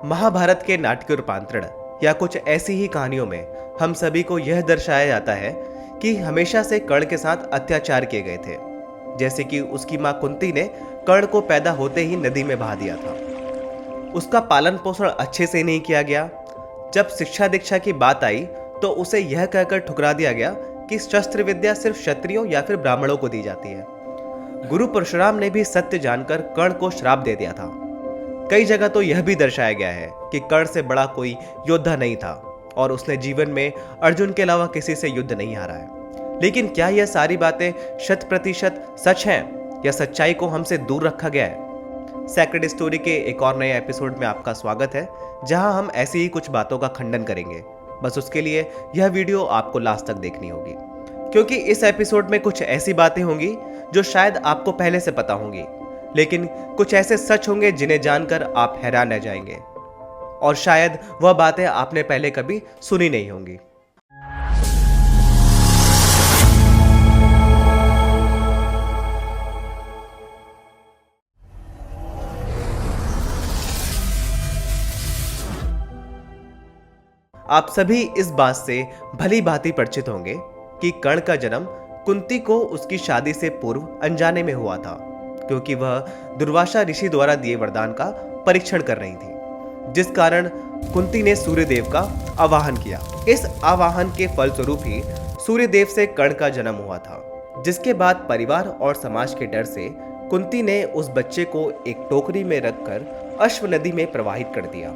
महाभारत के नाट्य रूपांतरण या कुछ ऐसी ही कहानियों में हम सभी को यह दर्शाया जाता है कि हमेशा से कर्ण के साथ अत्याचार किए गए थे। जैसे कि उसकी मां कुंती ने कर्ण को पैदा होते ही नदी में बहा दिया था। उसका पालन पोषण अच्छे से नहीं किया गया। जब शिक्षा दीक्षा की बात आई तो उसे यह कहकर ठुकरा दिया गया कि शस्त्र विद्या सिर्फ क्षत्रियों या फिर ब्राह्मणों को दी जाती है। गुरु परशुराम ने भी सत्य जानकर कर्ण को श्राप दे दिया था। कई जगह तो यह भी दर्शाया गया है कि कर्ण से बड़ा कोई योद्धा नहीं था और उसने जीवन में अर्जुन के अलावा किसी से युद्ध नहीं हारा है। लेकिन क्या यह सारी बातें 100% सच हैं या सच्चाई को हमसे दूर रखा गया है? सेक्रेड स्टोरी के एक और नए एपिसोड में आपका स्वागत है, जहां हम ऐसी ही कुछ बातों का खंडन करेंगे। बस उसके लिए यह वीडियो आपको लास्ट तक देखनी होगी, क्योंकि इस एपिसोड में कुछ ऐसी बातें होंगी जो शायद आपको पहले से पता होंगी, लेकिन कुछ ऐसे सच होंगे जिन्हें जानकर आप हैरान रह जाएंगे और शायद वह बातें आपने पहले कभी सुनी नहीं होंगी। आप सभी इस बात से भली भांति परिचित होंगे कि कर्ण का जन्म कुंती को उसकी शादी से पूर्व अनजाने में हुआ था, क्योंकि वह दुर्वासा ऋषि द्वारा दिए वरदान का परीक्षण कर रही थी, जिस कारण कुंती ने सूर्यदेव का आवाहन किया। इस आवाहन के फलस्वरूप ही सूर्यदेव से कर्ण का जन्म हुआ था, जिसके बाद परिवार और समाज के डर से कुंती ने उस बच्चे को एक टोकरी में रखकर अश्व नदी में प्रवाहित कर दिया,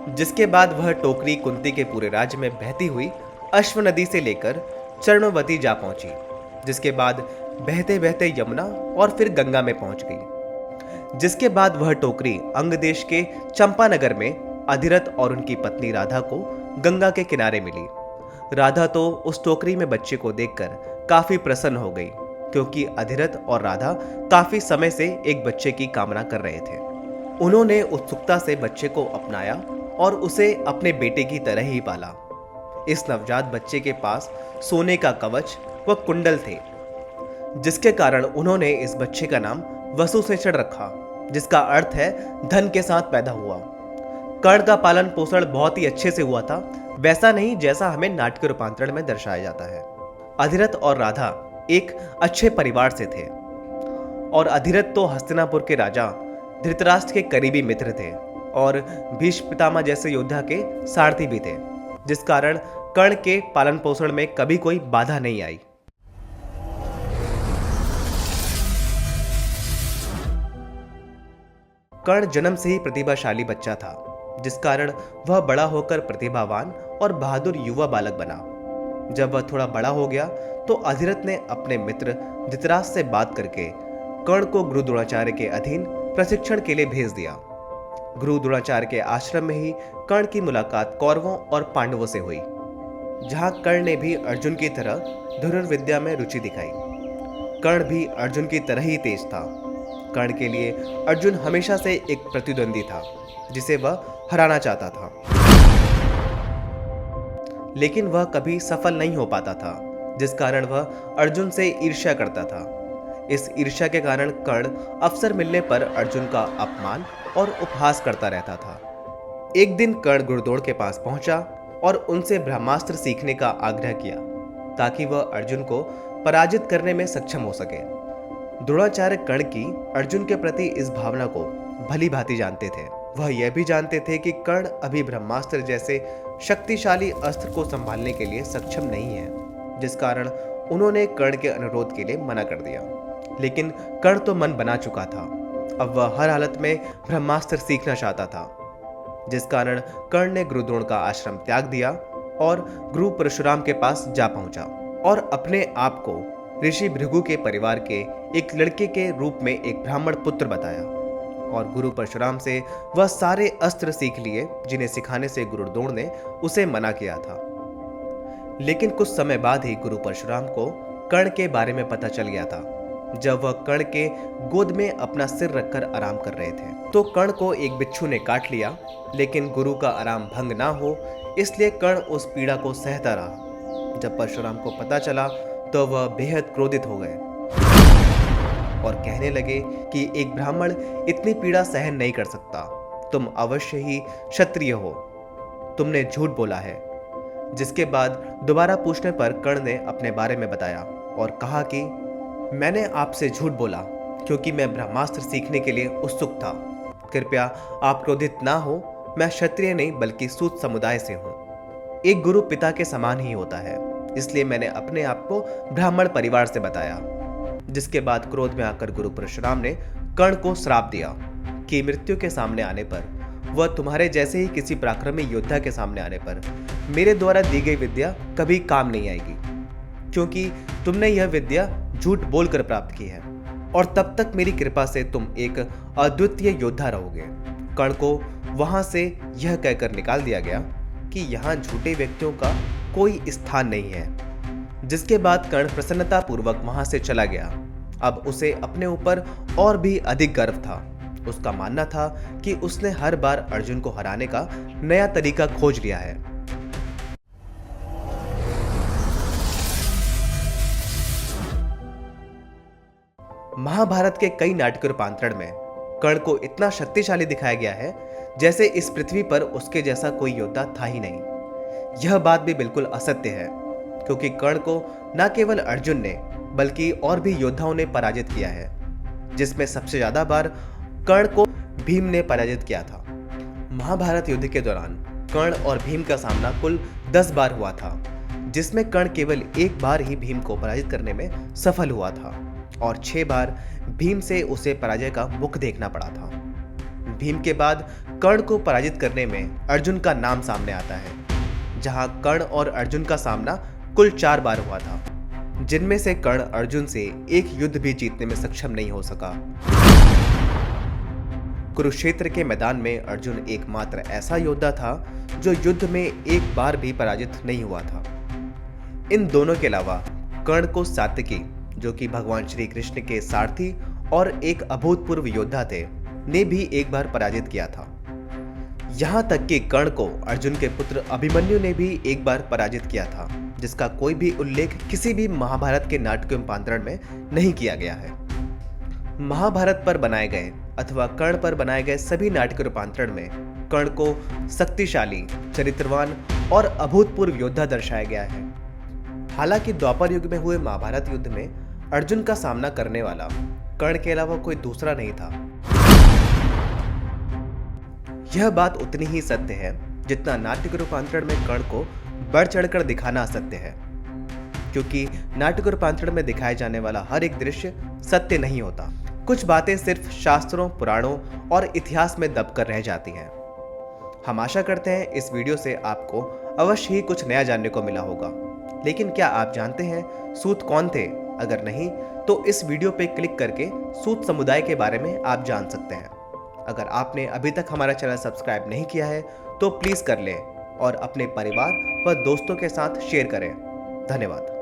जिसके बाद वह टोकरी कुंती के पूरे राज्य में बहती हुई अश्व नदी से लेकर चरणवती जा पहुंची, जिसके बाद बहते बहते यमुना और फिर गंगा में पहुंच गई। जिसके बाद वह टोकरी अंग देश के चंपानगर में अधिरथ और उनकी पत्नी राधा को गंगा के किनारे मिली। राधा तो उस टोकरी में बच्चे को देखकर काफी प्रसन्न हो गई, क्योंकि अधिरथ और राधा काफी समय से एक बच्चे की कामना कर रहे थे। उन्होंने उत्सुकता से बच्चे को अपनाया और उसे अपने बेटे की तरह ही पाला। इस नवजात बच्चे के पास सोने का कवच व कुंडल थे, जिसके कारण उन्होंने इस बच्चे का नाम वसुसेचर रखा, जिसका अर्थ है धन के साथ पैदा हुआ। कर्ण का पालन पोषण बहुत ही अच्छे से हुआ था, वैसा नहीं जैसा हमें नाट्य रूपांतरण में दर्शाया जाता है। अधिरथ और राधा एक अच्छे परिवार से थे और अधिरथ तो हस्तिनापुर के राजा धृतराष्ट्र के करीबी मित्र थे और भीष्म पितामह जैसे योद्धा के सारथी भी थे, जिस कारण कर्ण के पालन पोषण में कभी कोई बाधा नहीं आई। कर्ण जन्म से ही प्रतिभाशाली बच्चा था, जिस कारण वह बड़ा होकर प्रतिभावान और बहादुर युवा बालक बना। जब वह थोड़ा बड़ा हो गया तो अधिरथ ने अपने मित्र धृतराष्ट्र से बात करके कर्ण को गुरु द्रोणाचार्य के अधीन प्रशिक्षण के लिए भेज दिया। गुरु द्रोणाचार्य के आश्रम में ही कर्ण की मुलाकात कौरवों और पांडवों से हुई, जहां कर्ण ने भी अर्जुन की तरह धनुर्विद्या में रुचि दिखाई। कर्ण भी अर्जुन की तरह ही तेज था। कर्ण के लिए अर्जुन हमेशा से एक प्रतिद्वंदी था, जिसे वह हराना चाहता था, लेकिन वह कभी सफल नहीं हो पाता था, जिस कारण वह अर्जुन से ईर्ष्या करता था। इस ईर्ष्या के कारण कर्ण अवसर मिलने पर अर्जुन का अपमान और उपहास करता रहता था। एक दिन कर्ण गुरुद्रोण के पास पहुंचा और उनसे ब्रह्मास्त्र सीखने का आग्रह किया, ताकि वह अर्जुन को पराजित करने में सक्षम हो सके। द्रोणाचार्य कर्ण की अर्जुन के प्रति इस भावना को भली भांति जानते थे। वह यह भी जानते थे कि कर्ण अभी ब्रह्मास्त्र जैसे शक्तिशाली अस्त्र को संभालने के लिए सक्षम नहीं है, जिस कारण उन्होंने कर्ण के अनुरोध के लिए मना कर दिया। लेकिन कर्ण तो मन बना चुका था। अब वह हर हालत में ब्रह्मास्त्र सीखना चाहता था, जिस कारण कर्ण ने गुरुद्रोण का आश्रम त्याग दिया और गुरु परशुराम के पास जा पहुंचा और अपने आप को ऋषि भृगु के परिवार के एक लड़के के रूप में एक ब्राह्मण पुत्र बताया और गुरु परशुराम से वह सारे अस्त्र सीख लिए जिन्हें सिखाने से गुरुद्रोण ने उसे मना किया था। लेकिन कुछ समय बाद ही गुरु परशुराम को कर्ण के बारे में पता चल गया था। जब वह कर्ण के गोद में अपना सिर रखकर आराम कर रहे थे तो कर्ण को एक बिच्छू ने काट लिया, लेकिन गुरु का आराम भंग ना हो इसलिए कर्ण उस पीड़ा को सहता रहा। जब परशुराम को पता चला तो वह बेहद क्रोधित हो गए और कहने लगे कि एक ब्राह्मण इतनी पीड़ा सहन नहीं कर सकता तुम अवश्य ही क्षत्रिय हो, तुमने झूठ बोला है। जिसके बाद दोबारा पूछने पर कर्ण ने अपने बारे में बताया और कहा कि मैंने आपसे झूठ बोला क्योंकि मैं ब्रह्मास्त्र सीखने के लिए उत्सुक था। कृपया आप क्रोधित ना हो, मैं क्षत्रिय नहीं बल्कि सूत समुदाय से हूँ। एक गुरु पिता के समान ही होता है, इसलिए मैंने अपने आप को ब्राह्मण परिवार से बताया। जिसके बाद क्रोध में आकर गुरु परशुराम ने कर्ण को श्राप दिया कि मृत्यु के सामने आने पर, वह तुम्हारे जैसे ही किसी पराक्रमी योद्धा के सामने आने पर मेरे द्वारा दी गई विद्या कभी काम नहीं आएगी, क्योंकि तुमने यह विद्या झूठ बोलकर प्राप्त की है और तब तक मेरी कृपा से तुम एक अद्वितीय योद्धा रहोगे। कर्ण को वहां से यह कहकर निकाल दिया गया कि यहाँ झूठे व्यक्तियों का कोई स्थान नहीं है। जिसके बाद कर्ण प्रसन्नता पूर्वक वहां से चला गया। अब उसे अपने ऊपर और भी अधिक गर्व था। उसका मानना था कि उसने हर बार अर्जुन को हराने का नया तरीका खोज लिया है। महाभारत के कई नाटकीय रूपांतरण में कर्ण को इतना शक्तिशाली दिखाया गया है जैसे इस पृथ्वी पर उसके जैसा कोई योद्धा था ही नहीं। यह बात भी बिल्कुल असत्य है, क्योंकि कर्ण को न केवल अर्जुन ने बल्कि और भी योद्धाओं ने पराजित किया है, जिसमें सबसे ज्यादा बार कर्ण को भीम ने पराजित किया था। महाभारत युद्ध के दौरान कर्ण और भीम का सामना कुल 10 बार हुआ था, जिसमें कर्ण केवल एक बार ही भीम को पराजित करने में सफल हुआ था और 6 बार भीम से उसे पराजय का मुख देखना पड़ा था। भीम के बाद कर्ण को पराजित करने में अर्जुन का नाम सामने आता है, जहां कर्ण और अर्जुन का सामना कुल 4 बार हुआ था, जिनमें से कर्ण अर्जुन से एक युद्ध भी जीतने में सक्षम नहीं हो सका। कुरुक्षेत्र के मैदान में अर्जुन एकमात्र ऐसा योद्धा था जो युद्ध में एक बार भी पराजित नहीं हुआ था। इन दोनों के अलावा कर्ण को सात्यकी, जो कि भगवान श्री कृष्ण के सारथी और एक अभूतपूर्व योद्धा थे, ने भी एक बार पराजित किया था। यहां तक कि कर्ण को अर्जुन के पुत्र अभिमन्यु ने भी एक बार पराजित किया था, जिसका कोई भी उल्लेख किसी भी महाभारत के नाटकीय रूपांतरण में नहीं किया गया है। महाभारत पर बनाए गए अथवा कर्ण पर बनाए गए सभी नाटकीय रूपांतरण में कर्ण को शक्तिशाली, चरित्रवान और अभूतपूर्व योद्धा दर्शाया गया है। हालांकि द्वापर युग में हुए महाभारत युद्ध में अर्जुन का सामना करने वाला कर्ण के अलावा कोई दूसरा नहीं था। यह बात उतनी ही सत्य है जितना नाट्य रूपांतरण में कर्ण को बढ़ चढ़कर दिखाना असत्य है, क्योंकि नाट्य रूपांतरण में दिखाए जाने वाला हर एक दृश्य सत्य नहीं होता। कुछ बातें सिर्फ शास्त्रों, पुराणों और इतिहास में दबकर रह जाती हैं। हम आशा करते हैं इस वीडियो से आपको अवश्य ही कुछ नया जानने को मिला होगा। लेकिन क्या आप जानते हैं सूत कौन थे? अगर नहीं तो इस वीडियो पे क्लिक करके सूत समुदाय के बारे में आप जान सकते हैं। अगर आपने अभी तक हमारा चैनल सब्सक्राइब नहीं किया है तो प्लीज कर लें और अपने परिवार व दोस्तों के साथ शेयर करें। धन्यवाद।